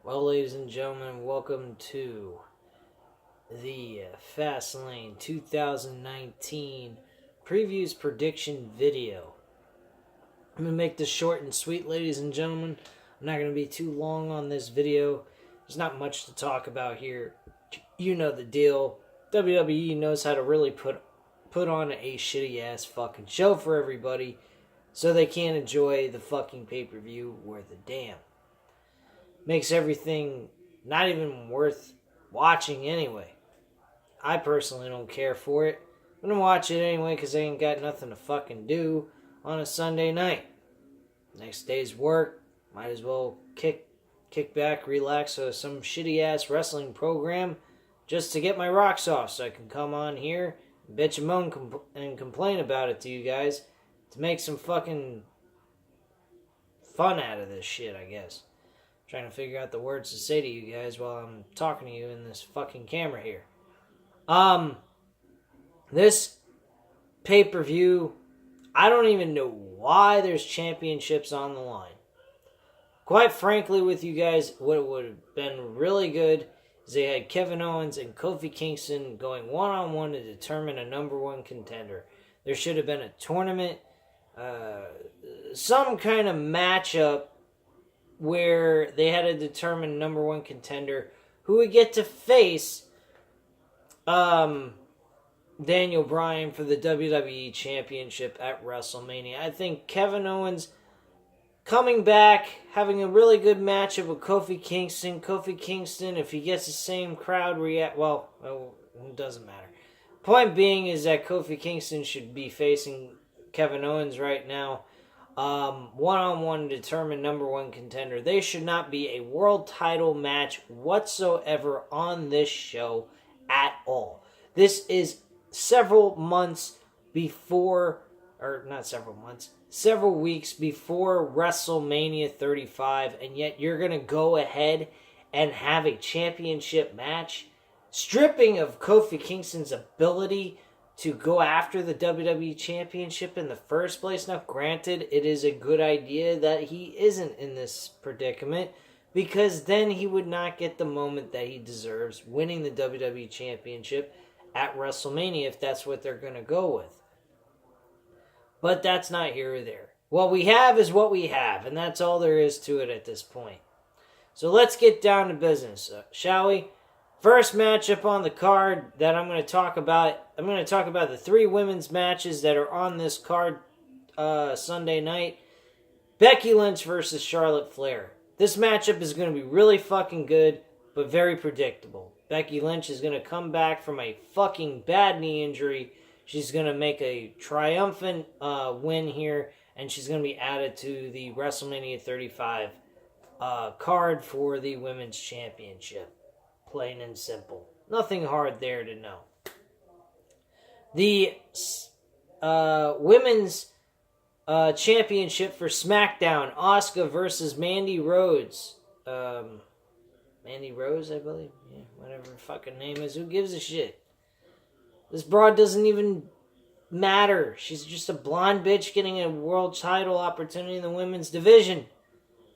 Well, ladies and gentlemen, welcome to the Fastlane 2019 previews prediction video. I'm going to make this short and sweet, ladies and gentlemen. I'm not going to be too long on this video. There's not much to talk about here. You know the deal. WWE knows how to really put on a shitty ass fucking show for everybody so they can't enjoy the fucking pay-per-view worth a damn. Makes everything not even worth watching anyway. I personally don't care for it. I'm gonna watch it anyway because I ain't got nothing to fucking do on a Sunday night. Next day's work, might as well kick back, relax with some shitty ass wrestling program just to get my rocks off so I can come on here, bitch and moan and complain about it to you guys to make some fucking fun out of this shit, I guess. Trying to figure out the words to say to you guys while I'm talking to you in this fucking camera here. This pay-per-view, I don't even know why there's championships on the line. Quite frankly with you guys, what would have been really good is they had Kevin Owens and Kofi Kingston going one-on-one to determine a number one contender. There should have been a tournament, some kind of matchup where they had to determine number one contender who would get to face Daniel Bryan for the WWE Championship at WrestleMania. I think Kevin Owens coming back, having a really good matchup with Kofi Kingston. Kofi Kingston, if he gets the same crowd react, well, it doesn't matter. Point being is that Kofi Kingston should be facing Kevin Owens right now. One-on-one to determine number one contender. They should not be a world title match whatsoever on this show at all. This is several weeks before WrestleMania 35, and yet you're going to go ahead and have a championship match, stripping of Kofi Kingston's ability to go after the WWE Championship in the first place. Now, granted, it is a good idea that he isn't in this predicament, because then he would not get the moment that he deserves, winning the WWE Championship at WrestleMania, if that's what they're going to go with. But that's not here or there. What we have is what we have, and that's all there is to it at this point. So let's get down to business, shall we? First matchup on the card that I'm going to talk about. I'm going to talk about the three women's matches that are on this card Sunday night. Becky Lynch versus Charlotte Flair. This matchup is going to be really fucking good, but very predictable. Becky Lynch is going to come back from a fucking bad knee injury. She's going to make a triumphant win here, and she's going to be added to the WrestleMania 35 card for the Women's Championship. Plain and simple. Nothing hard there to know. The Women's Championship for SmackDown. Asuka versus Mandy Rose. Mandy Rose, I believe. Yeah, whatever her fucking name is. Who gives a shit? This broad doesn't even matter. She's just a blonde bitch getting a world title opportunity in the women's division.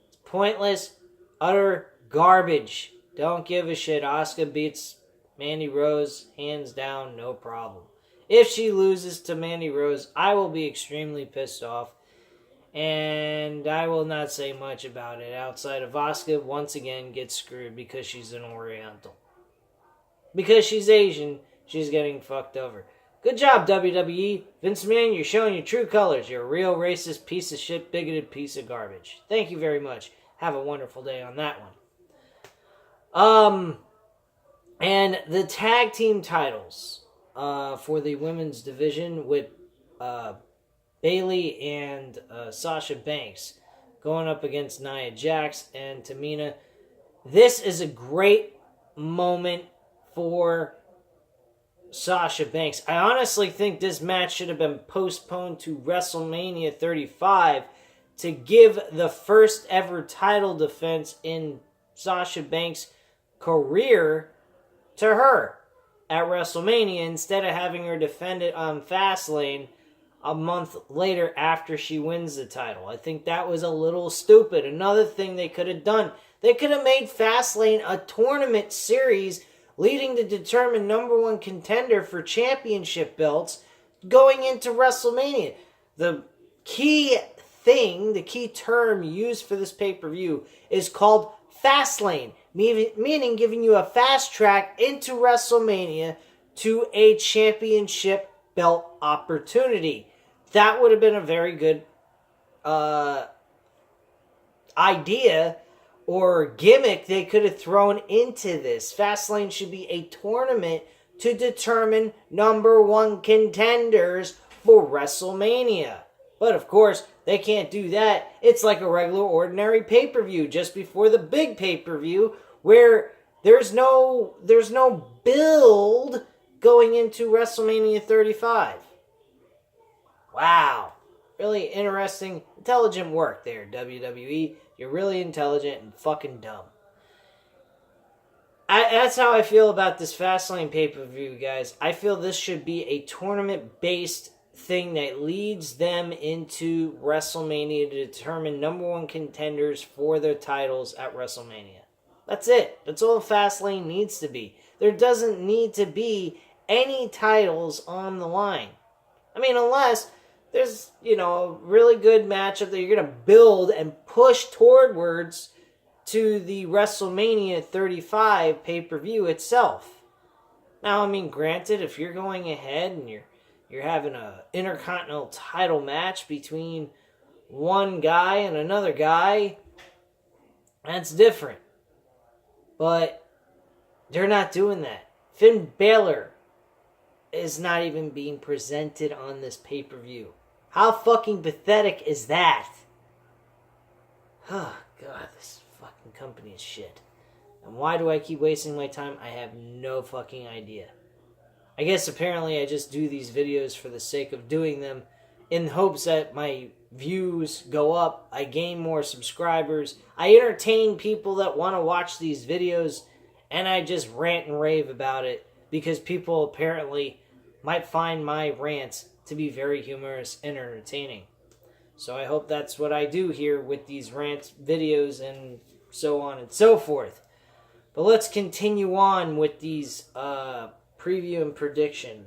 It's pointless. Utter garbage. Don't give a shit. Asuka beats Mandy Rose hands down, no problem. If she loses to Mandy Rose, I will be extremely pissed off. And I will not say much about it outside of Asuka once again gets screwed because she's an Oriental. Because she's Asian, she's getting fucked over. Good job, WWE. Vince McMahon, you're showing your true colors. You're a real racist piece of shit, bigoted piece of garbage. Thank you very much. Have a wonderful day on that one. And the tag team titles for the women's division with Bayley and Sasha Banks going up against Nia Jax and Tamina. This is a great moment for Sasha Banks. I honestly think this match should have been postponed to WrestleMania 35 to give the first ever title defense in Sasha Banks' career to her at WrestleMania instead of having her defend it on Fastlane a month later after she wins the title. I think that was a little stupid. Another thing they could have done, they could have made Fastlane a tournament series leading to determine number one contender for championship belts going into WrestleMania. The key thing, the key term used for this pay-per-view is called Fastlane, meaning giving you a fast track into WrestleMania to a championship belt opportunity. That would have been a very good idea or gimmick they could have thrown into this. Fastlane should be a tournament to determine number one contenders for WrestleMania. But of course, they can't do that. It's like a regular, ordinary pay-per-view just before the big pay-per-view where there's no build going into WrestleMania 35. Wow. Really interesting, intelligent work there, WWE. You're really intelligent and fucking dumb. That's how I feel about this Fastlane pay-per-view, guys. I feel this should be a tournament-based thing that leads them into WrestleMania to determine number one contenders for their titles at WrestleMania. That's it. That's all Fastlane needs to be. There doesn't need to be any titles on the line. I mean, unless there's, a really good matchup that you're going to build and push towards to the WrestleMania 35 pay-per-view itself. Now, I mean, granted, if you're going ahead and you're having an Intercontinental title match between one guy and another guy, that's different. But they're not doing that. Finn Balor is not even being presented on this pay-per-view. How fucking pathetic is that? Oh, God, this fucking company is shit. And why do I keep wasting my time? I have no fucking idea. I guess apparently I just do these videos for the sake of doing them in hopes that my views go up, I gain more subscribers, I entertain people that want to watch these videos, and I just rant and rave about it because people apparently might find my rants to be very humorous and entertaining. So I hope that's what I do here with these rant videos and so on and so forth. But let's continue on with these preview and prediction.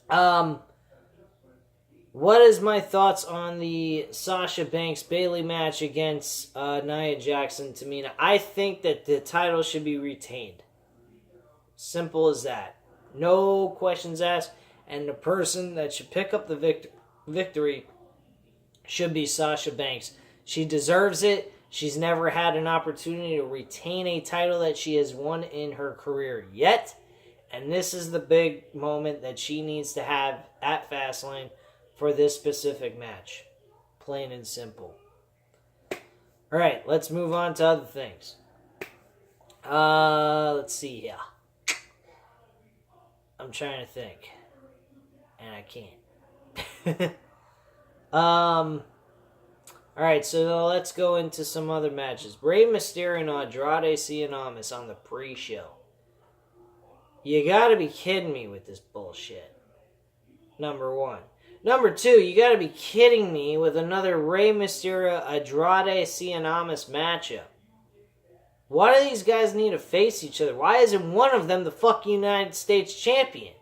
What is my thoughts on the Sasha Banks Bayley match against Nia Jackson Tamina? I think that the title should be retained. Simple as that. No questions asked. And the person that should pick up the victory should be Sasha Banks. She deserves it. She's never had an opportunity to retain a title that she has won in her career yet. And this is the big moment that she needs to have at Fastlane for this specific match. Plain and simple. Alright, let's move on to other things. Let's see here. I'm trying to think. And I can't. Alright, so let's go into some other matches. Rey Mysterio and Andrade Cien on the pre-show. You gotta be kidding me with this bullshit. Number one. Number two, you gotta be kidding me with another Rey Mysterio Andrade Cien matchup. Why do these guys need to face each other? Why isn't one of them the fucking United States champion?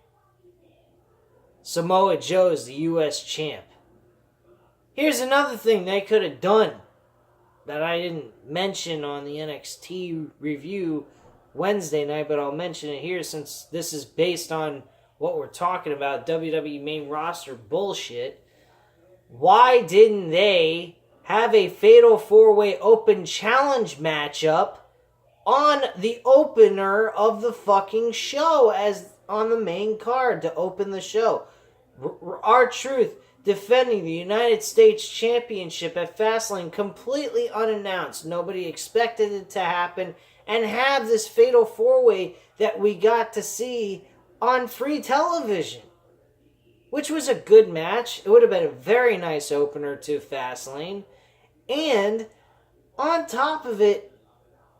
Samoa Joe is the U.S. champ. Here's another thing they could have done that I didn't mention on the NXT review Wednesday night, but I'll mention it here since this is based on what we're talking about, WWE main roster bullshit. Why didn't they have a Fatal 4-Way Open Challenge matchup on the opener of the fucking show as on the main card to open the show? R-Truth defending the United States Championship at Fastlane completely unannounced. Nobody expected it to happen. And have this Fatal 4-Way that we got to see on free television. Which was a good match. It would have been a very nice opener to Fastlane. And on top of it,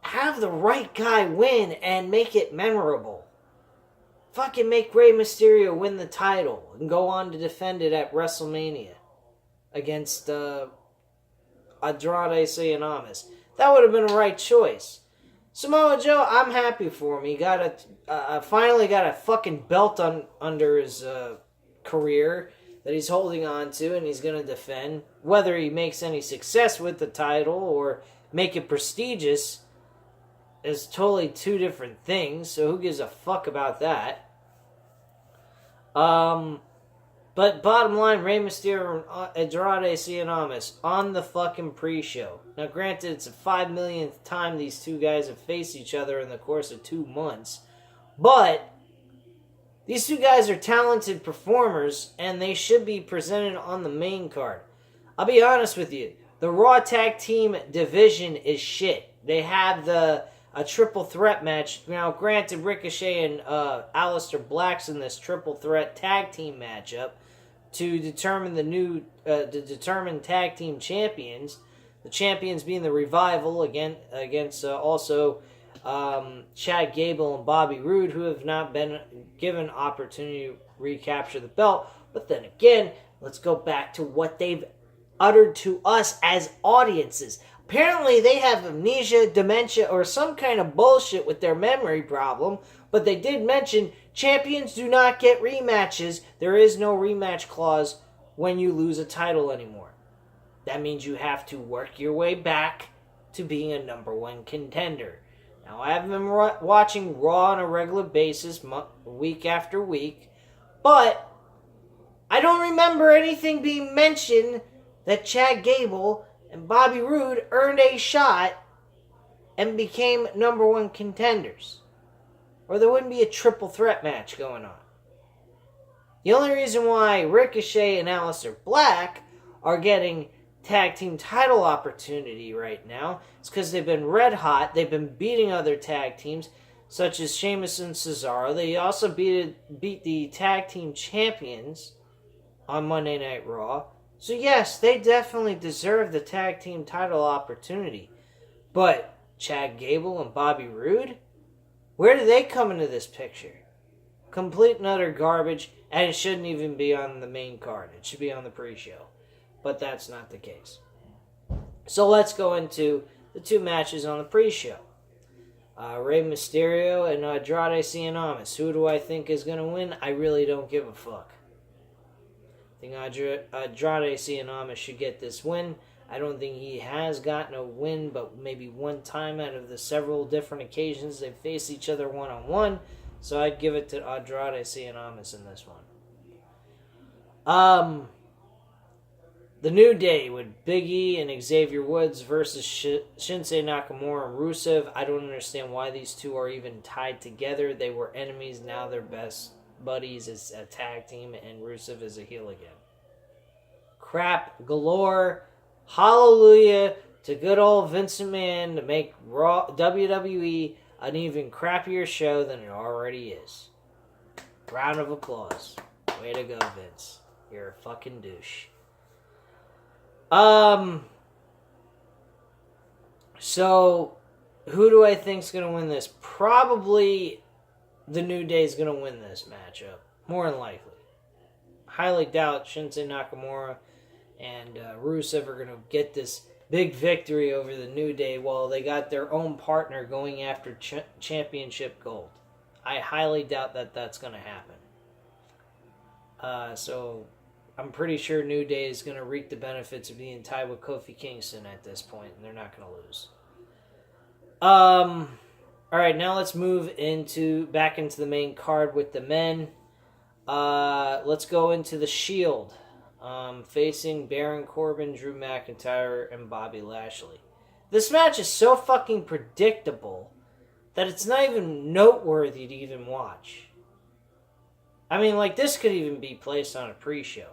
have the right guy win and make it memorable. fucking make Rey Mysterio win the title and go on to defend it at WrestleMania against Andrade Cien. That would have been a right choice. Samoa Joe, I'm happy for him. He got finally got a fucking belt under his career that he's holding on to, and he's going to defend. Whether he makes any success with the title or make it prestigious is totally two different things, so who gives a fuck about that? But bottom line, Rey Mysterio and Andrade Cien on the fucking pre-show. Now granted, it's the 5 millionth time these two guys have faced each other in the course of 2 months, but these two guys are talented performers, and they should be presented on the main card. I'll be honest with you. The Raw Tag Team division is shit. They have a triple threat match. Now, granted, Ricochet and Aleister Black's in this triple threat tag team matchup to determine determine tag team champions. The champions being the Revival against also Chad Gable and Bobby Roode, who have not been given opportunity to recapture the belt. But then again, let's go back to what they've uttered to us as audiences. Apparently they have amnesia, dementia, or some kind of bullshit with their memory problem, but they did mention champions do not get rematches. There is no rematch clause when you lose a title anymore. That means you have to work your way back to being a number one contender. Now, I have been watching Raw on a regular basis, week after week, but I don't remember anything being mentioned that Chad Gable and Bobby Roode earned a shot and became number one contenders. Or there wouldn't be a triple threat match going on. The only reason why Ricochet and Aleister Black are getting tag team title opportunity right now is because they've been red hot. They've been beating other tag teams such as Sheamus and Cesaro. They also beat the tag team champions on Monday Night Raw. So yes, they definitely deserve the tag team title opportunity. But Chad Gable and Bobby Roode, where do they come into this picture? Complete and utter garbage, and it shouldn't even be on the main card. It should be on the pre-show. But that's not the case. So let's go into the two matches on the pre-show. Rey Mysterio and Andrade Cien. Who do I think is going to win? I really don't give a fuck. I think Andrade Cien should get this win. I don't think he has gotten a win, but maybe one time out of the several different occasions they've faced each other one-on-one. So I'd give it to Andrade Cien in this one. The New Day with Big E and Xavier Woods versus Shinsuke Nakamura and Rusev. I don't understand why these two are even tied together. They were enemies, now they're best buddies as a tag team, and Rusev is a heel again. Crap galore. Hallelujah to good old Vince McMahon to make WWE an even crappier show than it already is. Round of applause. Way to go, Vince. You're a fucking douche. So, who do I think's going to win this? Probably the New Day's going to win this matchup. More than likely. Highly doubt Shinsuke Nakamura and Rusev are going to get this big victory over the New Day while they got their own partner going after championship gold. I highly doubt that that's going to happen. So I'm pretty sure New Day is going to reap the benefits of being tied with Kofi Kingston at this point, and they're not going to lose. All right, now let's move back into the main card with the men. Let's go into the Shield, facing Baron Corbin, Drew McIntyre, and Bobby Lashley. This match is so fucking predictable that it's not even noteworthy to even watch. I mean, like, this could even be placed on a pre-show.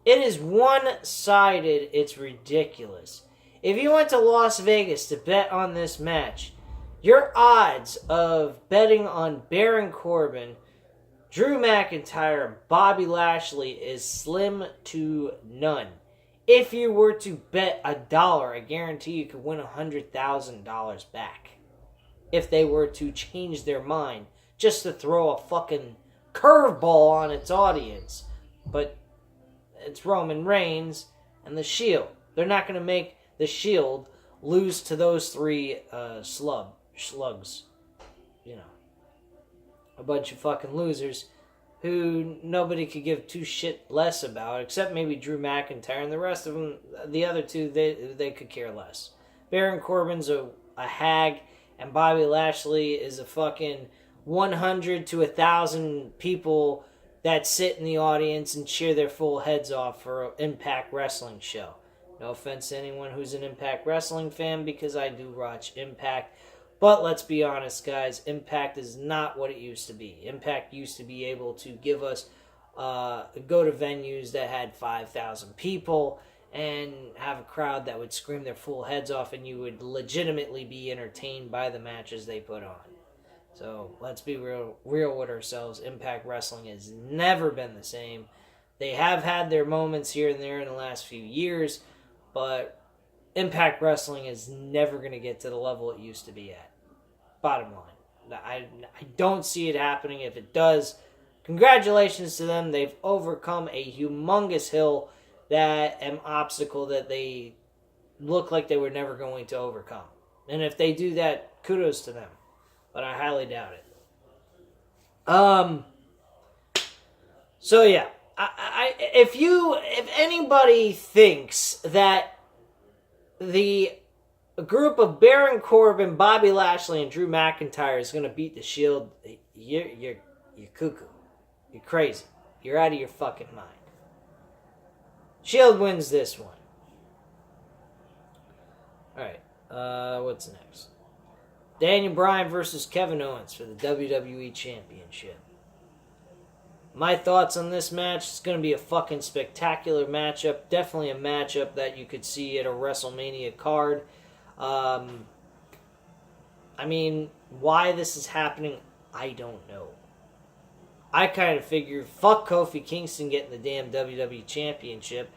It is one-sided. It's ridiculous. If you went to Las Vegas to bet on this match, your odds of betting on Baron Corbin, Drew McIntyre, and Bobby Lashley is slim to none. If you were to bet $1, I guarantee you could win $100,000 back. If they were to change their mind just to throw a fucking curveball on its audience. But it's Roman Reigns and the Shield. They're not going to make the Shield lose to those three slugs. You know, a bunch of fucking losers who nobody could give two shit less about, except maybe Drew McIntyre, and the rest of them, the other two, they could care less. Baron Corbin's a hag, and Bobby Lashley is a fucking 100 to 1,000 people that sit in the audience and cheer their full heads off for an Impact Wrestling show. No offense to anyone who's an Impact Wrestling fan, because I do watch Impact. But let's be honest, guys, Impact is not what it used to be. Impact used to be able to give us, go to venues that had 5,000 people and have a crowd that would scream their full heads off, and you would legitimately be entertained by the matches they put on. So let's be real with ourselves. Impact Wrestling has never been the same. They have had their moments here and there in the last few years, but Impact Wrestling is never going to get to the level it used to be at. Bottom line. I don't see it happening. If it does, congratulations to them. They've overcome a humongous hill, an obstacle that they look like they were never going to overcome. And if they do that, kudos to them. But I highly doubt it. So yeah, if anybody thinks that the group of Baron Corbin, Bobby Lashley, and Drew McIntyre is going to beat the Shield, you're cuckoo. You're crazy. You're out of your fucking mind. Shield wins this one. Alright, what's next? Daniel Bryan versus Kevin Owens for the WWE Championship. My thoughts on this match, it's going to be a fucking spectacular matchup. Definitely a matchup that you could see at a WrestleMania card. I mean, why this is happening, I don't know. I kind of figured, fuck Kofi Kingston getting the damn WWE Championship.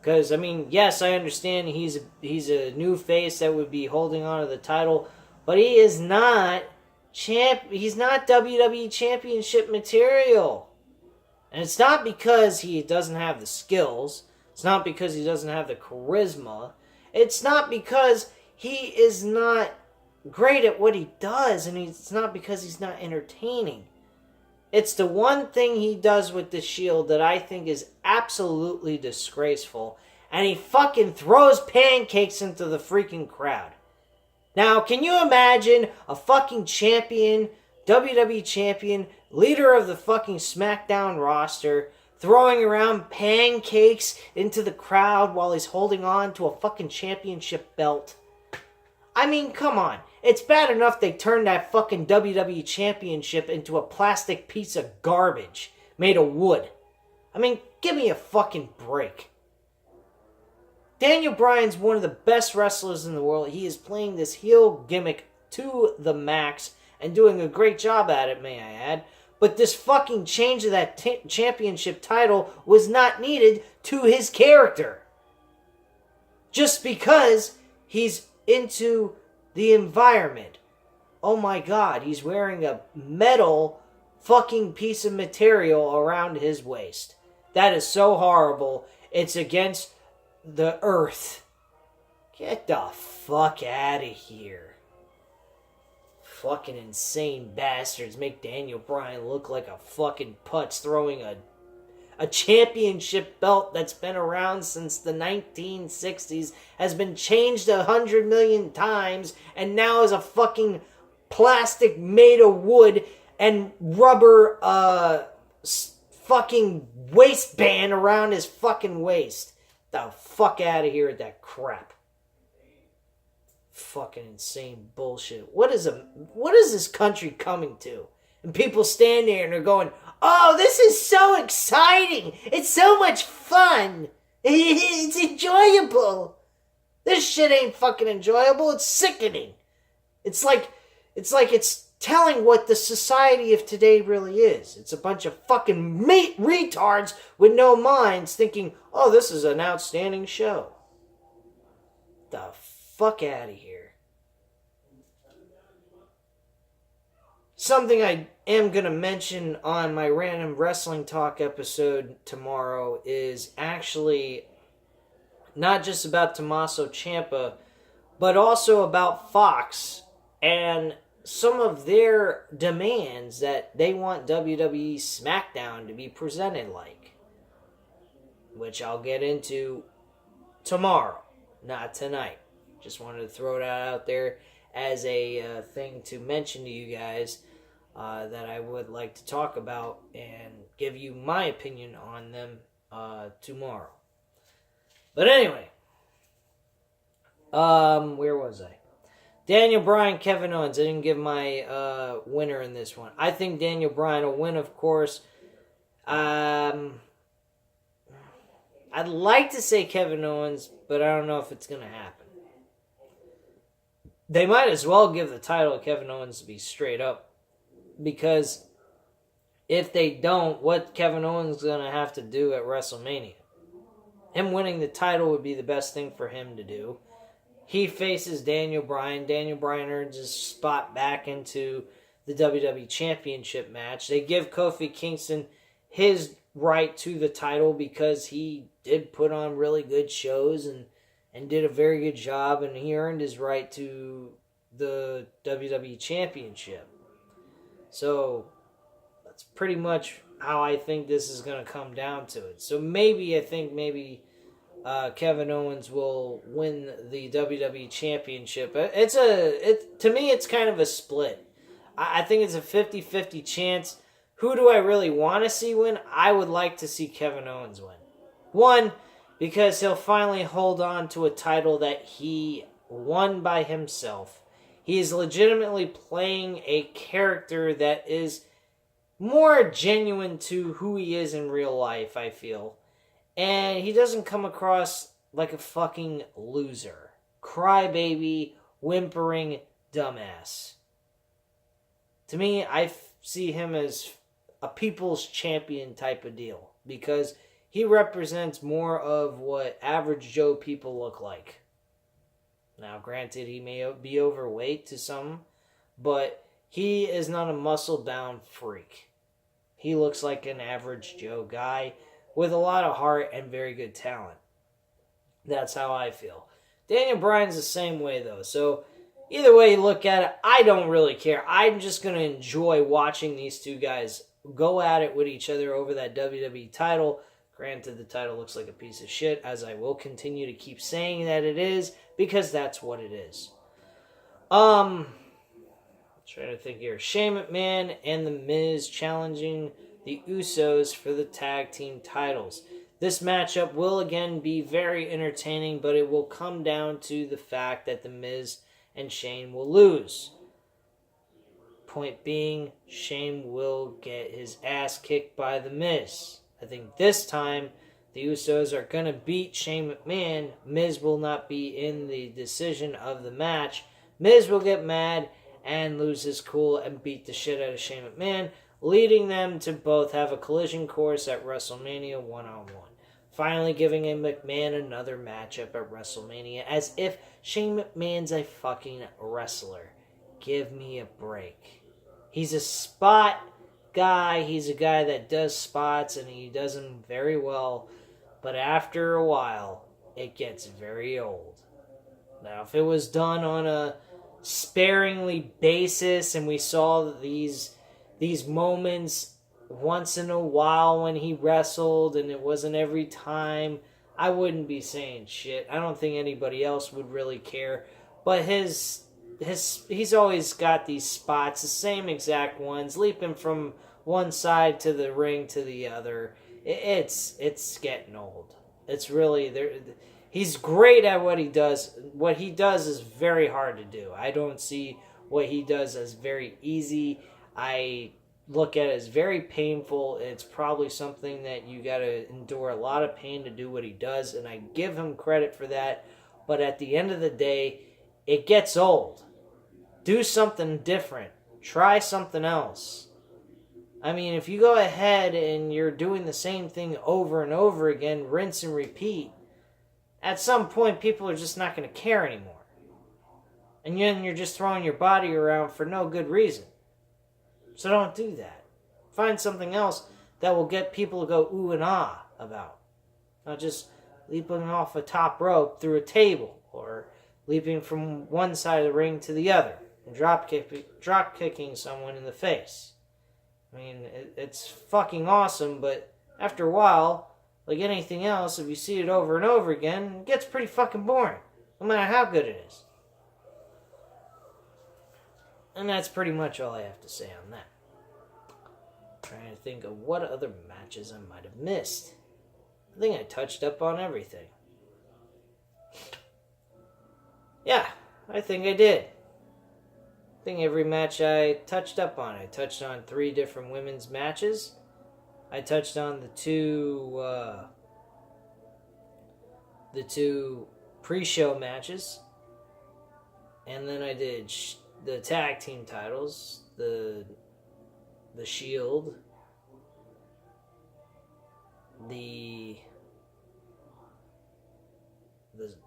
Because, I mean, yes, I understand he's a new face that would be holding on to the title, but he is not he's not WWE Championship material. And it's not because he doesn't have the skills. It's not because he doesn't have the charisma. It's not because he is not great at what he does, and it's not because he's not entertaining. It's the one thing he does with the Shield that I think is absolutely disgraceful, and he fucking throws pancakes into the freaking crowd. Now, can you imagine a fucking champion, WWE champion, leader of the fucking SmackDown roster, throwing around pancakes into the crowd while he's holding on to a fucking championship belt? I mean, come on. It's bad enough they turned that fucking WWE championship into a plastic piece of garbage made of wood. I mean, give me a fucking break. Daniel Bryan's one of the best wrestlers in the world. He is playing this heel gimmick to the max and doing a great job at it, may I add. But this fucking change of that championship title was not needed to his character. Just because he's into the environment. Oh my god, he's wearing a metal fucking piece of material around his waist. That is so horrible. It's against the earth. Get the fuck out of here. Fucking insane bastards make Daniel Bryan look like a fucking putz throwing a championship belt that's been around since the 1960s, has been changed 100 million times, and now is a fucking plastic made of wood and rubber fucking waistband around his fucking waist. The fuck out of here with that crap. Fucking insane bullshit. What is this country coming to? And people stand there and they're going, oh, this is so exciting. It's so much fun. It's enjoyable. This shit ain't fucking enjoyable. It's sickening. It's like it's telling what the society of today really is. It's a bunch of fucking retards with no minds thinking, oh, this is an outstanding show. The fuck out of here. something I am going to mention on my Random Wrestling Talk episode tomorrow is actually not just about Tommaso Ciampa, but also about Fox and some of their demands that they want WWE SmackDown to be presented like, which I'll get into tomorrow, not tonight. Just wanted to throw that out there as a thing to mention to you guys that I would like to talk about and give you my opinion on them tomorrow. But anyway, where was I? Daniel Bryan, Kevin Owens. I didn't give my winner in this one. I think Daniel Bryan will win, of course. I'd like to say Kevin Owens, but I don't know if it's going to happen. They might as well give the title to Kevin Owens to be straight up. Because if they don't, what Kevin Owens is going to have to do at WrestleMania? Him winning the title would be the best thing for him to do. He faces Daniel Bryan. Daniel Bryan earns his spot back into the WWE Championship match. They give Kofi Kingston his right to the title because he did put on really good shows and did a very good job, and he earned his right to the WWE Championship. So that's pretty much how I think this is going to come down to it. So maybe Kevin Owens will win the WWE Championship. To me, it's kind of a split. I think it's a 50-50 chance. Who do I really want to see win? I would like to see Kevin Owens win. One, because he'll finally hold on to a title that he won by himself. He is legitimately playing a character that is more genuine to who he is in real life, I feel. And he doesn't come across like a fucking loser. Crybaby, whimpering dumbass. To me, I see him as a people's champion type of deal. Because he represents more of what average Joe people look like. Now, granted, he may be overweight to some, but he is not a muscle-bound freak. He looks like an average Joe guy with a lot of heart and very good talent. That's how I feel. Daniel Bryan's the same way, though. So, either way you look at it, I don't really care. I'm just going to enjoy watching these two guys go at it with each other over that WWE title. Granted, the title looks like a piece of shit, as I will continue to keep saying that it is, because that's what it is. Trying to think here. Shane McMahon and The Miz challenging the Usos for the tag team titles. This matchup will again be very entertaining, but it will come down to the fact that The Miz and Shane will lose. Point being, Shane will get his ass kicked by The Miz. I think this time the Usos are going to beat Shane McMahon. Miz will not be in the decision of the match. Miz will get mad and lose his cool and beat the shit out of Shane McMahon, leading them to both have a collision course at WrestleMania 1-on-1. Finally giving a McMahon another matchup at WrestleMania, as if Shane McMahon's a fucking wrestler. Give me a break. He's a spot guy. He's a guy that does spots, and he does them very well. But after a while, it gets very old. Now, if it was done on a sparingly basis, and we saw these moments once in a while when he wrestled, and it wasn't every time, I wouldn't be saying shit. I don't think anybody else would really care. But he's always got these spots, the same exact ones, leaping from one side to the ring to the other. It's getting old. It's really there. He's great at what he does. What he does is very hard to do. I don't see what he does as very easy. I look at it as very painful. It's probably something that you got to endure a lot of pain to do what he does, and I give him credit for that. But at the end of the day, it gets old. Do something different. Try something else. I mean, if you go ahead and you're doing the same thing over and over again, rinse and repeat, at some point people are just not going to care anymore. And then you're just throwing your body around for no good reason. So don't do that. Find something else that will get people to go ooh and ah about. Not just leaping off a top rope through a table or leaping from one side of the ring to the other and drop kicking someone in the face. I mean, it's fucking awesome, but after a while, like anything else, if you see it over and over again, it gets pretty fucking boring, no matter how good it is. And that's pretty much all I have to say on that. Trying to think of what other matches I might have missed. I think I touched up on everything. Yeah, I think I did. I think every match I touched up on. I touched on 3 different women's matches. I touched on the two pre-show matches. And then I did the tag team titles, the Shield, the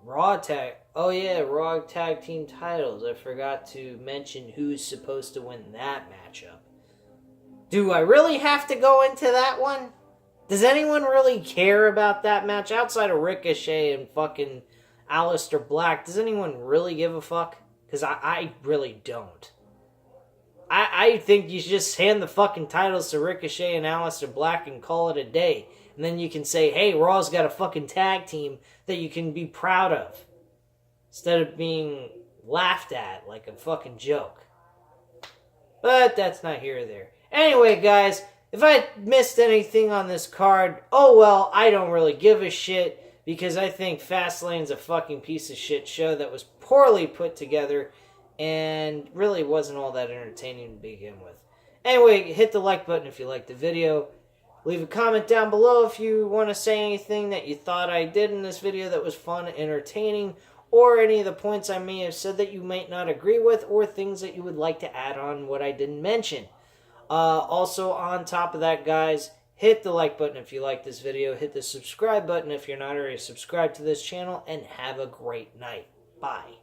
Raw tag. Oh yeah, Raw tag team titles. I forgot to mention who's supposed to win that matchup. Do I really have to go into that one? Does anyone really care about that match outside of Ricochet and fucking Aleister Black? Does anyone really give a fuck? Because I really don't. I think you should just hand the fucking titles to Ricochet and Aleister Black and call it a day. And then you can say, hey, Raw's got a fucking tag team that you can be proud of. Instead of being laughed at like a fucking joke. But that's not here or there. Anyway, guys, if I missed anything on this card, oh well, I don't really give a shit. Because I think Fastlane's a fucking piece of shit show that was poorly put together and really wasn't all that entertaining to begin with. Anyway, hit the like button if you liked the video. Leave a comment down below if you want to say anything that you thought I did in this video that was fun, entertaining, or any of the points I may have said that you might not agree with, or things that you would like to add on what I didn't mention. Also, on top of that, guys, hit the like button if you like this video. Hit the subscribe button if you're not already subscribed to this channel. And have a great night. Bye.